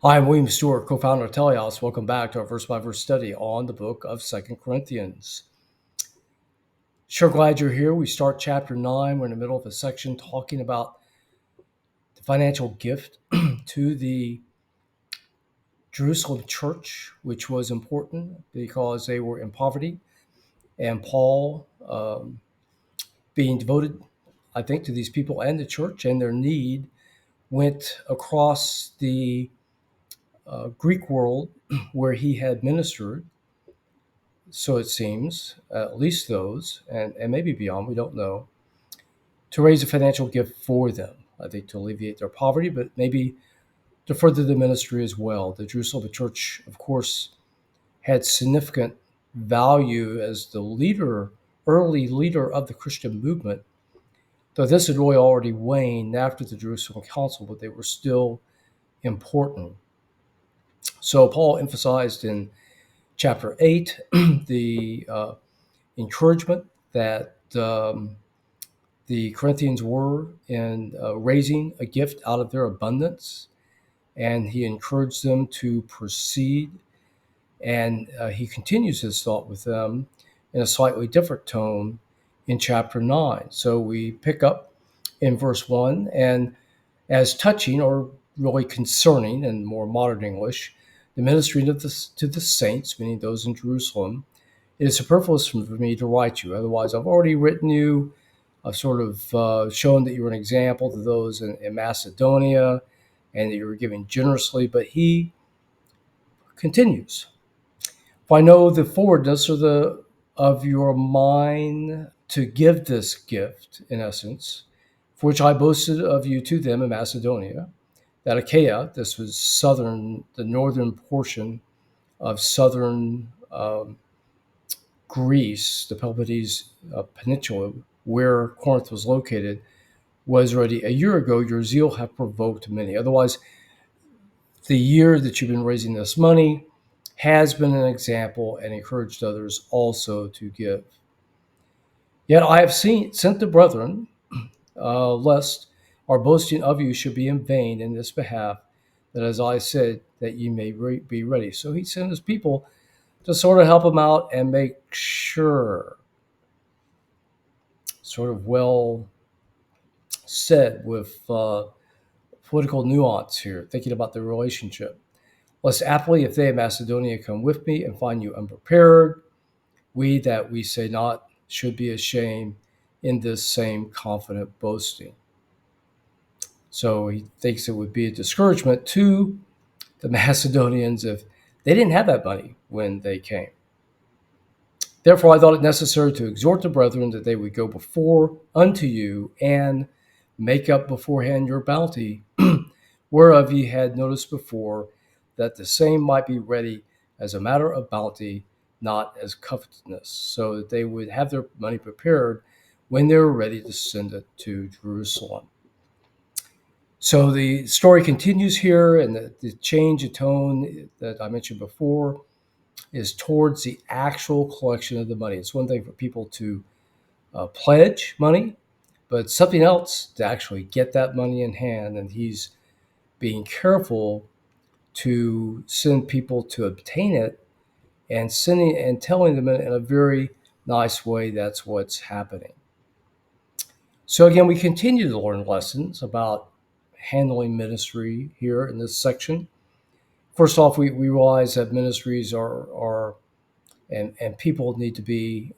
Hi, I'm William Stewart, co-founder of Telehouse. Welcome back to our verse-by-verse study on the book of 2 Corinthians. Sure glad you're here. We start chapter 9. We're in the middle of a section talking about the financial gift to the Jerusalem church, which was important because they were in poverty. And Paul, being devoted, I think, to these people and the church and their need, went across the Greek world where he had ministered, so it seems, at least those, and maybe beyond, we don't know, to raise a financial gift for them. I think to alleviate their poverty, but maybe to further the ministry as well. The Jerusalem church, of course, had significant value as the early leader of the Christian movement, though this had really already waned after the Jerusalem Council, but they were still important. So Paul emphasized in chapter 8 the encouragement that the Corinthians were in raising a gift out of their abundance, and he encouraged them to proceed. And he continues his thought with them in a slightly different tone in chapter 9. So we pick up in verse 1, and as touching, or really concerning in more modern English, the ministry to the saints, meaning those in Jerusalem, it is superfluous for me to write you. Otherwise, I've already written you. I've sort of shown that you were an example to those in Macedonia and that you were giving generously. But he continues. For I know the forwardness of your mind to give this gift, in essence, for which I boasted of you to them in Macedonia, that Achaia, this was the northern portion of southern Greece, the Peloponnese Peninsula, where Corinth was located, was already a year ago. Your zeal have provoked many. Otherwise, the year that you've been raising this money has been an example and encouraged others also to give. Yet I have sent the brethren, lest our boasting of you should be in vain in this behalf, that as I said, that ye may be ready. So he sent his people to sort of help him out and make sure, sort of well said with political nuance here, thinking about the relationship. Lest aptly, if they in Macedonia come with me and find you unprepared, we that we say not should be ashamed in this same confident boasting. So he thinks it would be a discouragement to the Macedonians if they didn't have that money when they came. Therefore, I thought it necessary to exhort the brethren that they would go before unto you and make up beforehand your bounty, whereof ye had noticed before, that the same might be ready as a matter of bounty, not as covetousness, so that they would have their money prepared when they were ready to send it to Jerusalem. So the story continues here, and the change of tone that I mentioned before is towards the actual collection of the money. It's one thing for people to pledge money, but it's something else to actually get that money in hand. And he's being careful to send people to obtain it and sending and telling them in a very nice way that's what's happening. So again, we continue to learn lessons about handling ministry here in this section. First off, we realize that ministries are and people need to be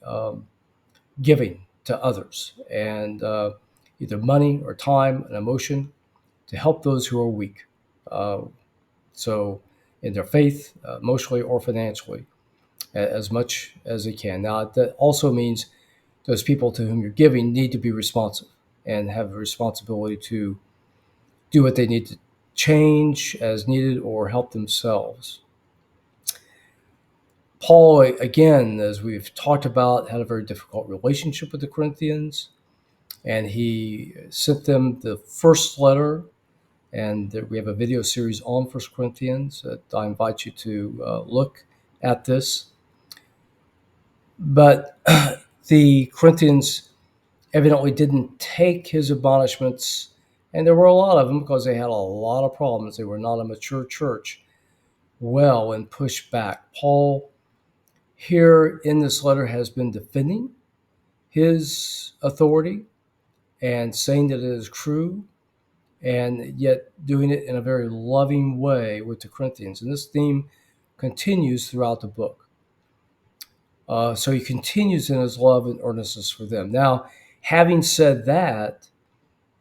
giving to others, and either money or time and emotion to help those who are weak. So in their faith, emotionally or financially, as much as they can. Now, that also means those people to whom you're giving need to be responsive and have a responsibility to do what they need to change as needed or help themselves. Paul, again, as we've talked about, had a very difficult relationship with the Corinthians, and he sent them the first letter, and we have a video series on 1 Corinthians that I invite you to look at this. But the Corinthians evidently didn't take his admonishments And there were a lot of them because they had a lot of problems. They were not a mature church. Well, and pushed back. Paul here in this letter has been defending his authority and saying that it is true, and yet doing it in a very loving way with the Corinthians. And this theme continues throughout the book. So he continues in his love and earnestness for them. Now, having said that,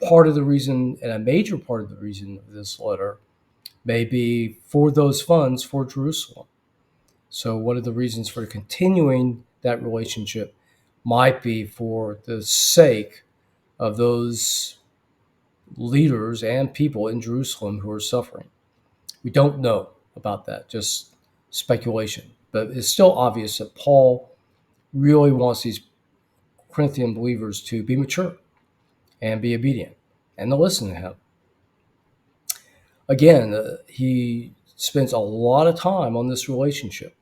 part of the reason, and a major part of the reason of this letter, may be for those funds for Jerusalem. So one of the reasons for continuing that relationship might be for the sake of those leaders and people in Jerusalem who are suffering. We don't know about that, just speculation. But it's still obvious that Paul really wants these Corinthian believers to be mature and be obedient and to listen to him. Again, he spends a lot of time on this relationship.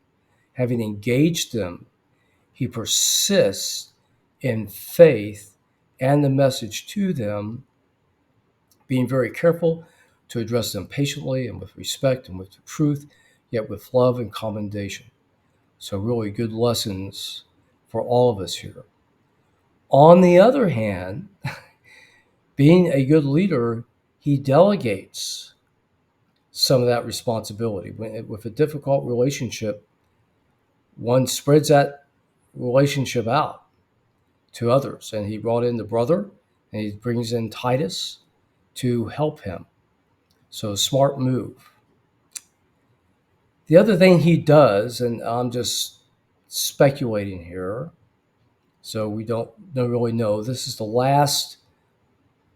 Having engaged them, he persists in faith and the message to them, being very careful to address them patiently and with respect and with the truth, yet with love and commendation. So really good lessons for all of us here. On the other hand, being a good leader, he delegates some of that responsibility. With a difficult relationship, one spreads that relationship out to others. And he brought in the brother, and he brings in Titus to help him. So smart move. The other thing he does, and I'm just speculating here, so we don't really know, this is the last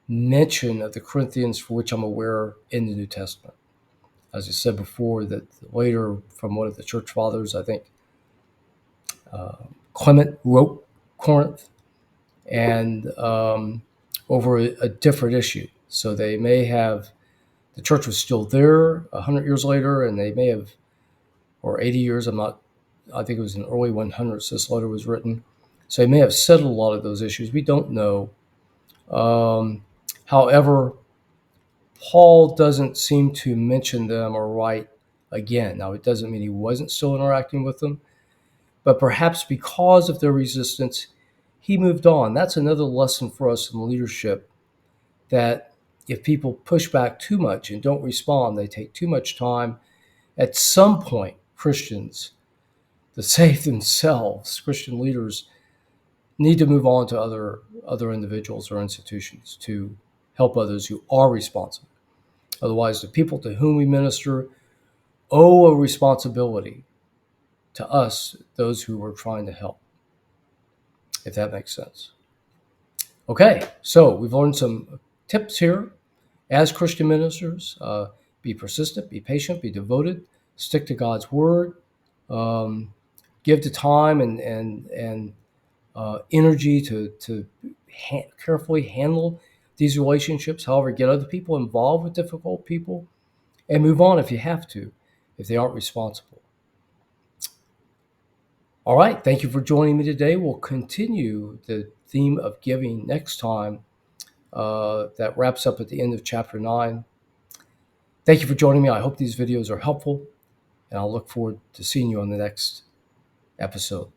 mention of the Corinthians for which I'm aware in the New Testament. As I said before, that later from one of the church fathers, I think Clement wrote Corinth, and over a different issue. So they may have, the church was still there 100 years later, and they may have, or 80 years, I think it was in the early 100s this letter was written. So they may have settled a lot of those issues. We don't know. However, Paul doesn't seem to mention them or write again. Now, it doesn't mean he wasn't still interacting with them, but perhaps because of their resistance, he moved on. That's another lesson for us in leadership, that if people push back too much and don't respond, they take too much time. At some point, Christians, to save themselves, Christian leaders need to move on to other individuals or institutions to help others who are responsible. Otherwise, the people to whom we minister owe a responsibility to us, those who we're trying to help, if that makes sense. Okay, so we've learned some tips here as Christian ministers. Be persistent, be patient, be devoted, stick to God's word, give the time and energy to carefully handle these relationships. However, get other people involved with difficult people, and move on if you have to, if they aren't responsible. All right, thank you for joining me today. We'll continue the theme of giving next time. That wraps up at the end of chapter 9. Thank you for joining me. I hope these videos are helpful, and I'll look forward to seeing you on the next episode.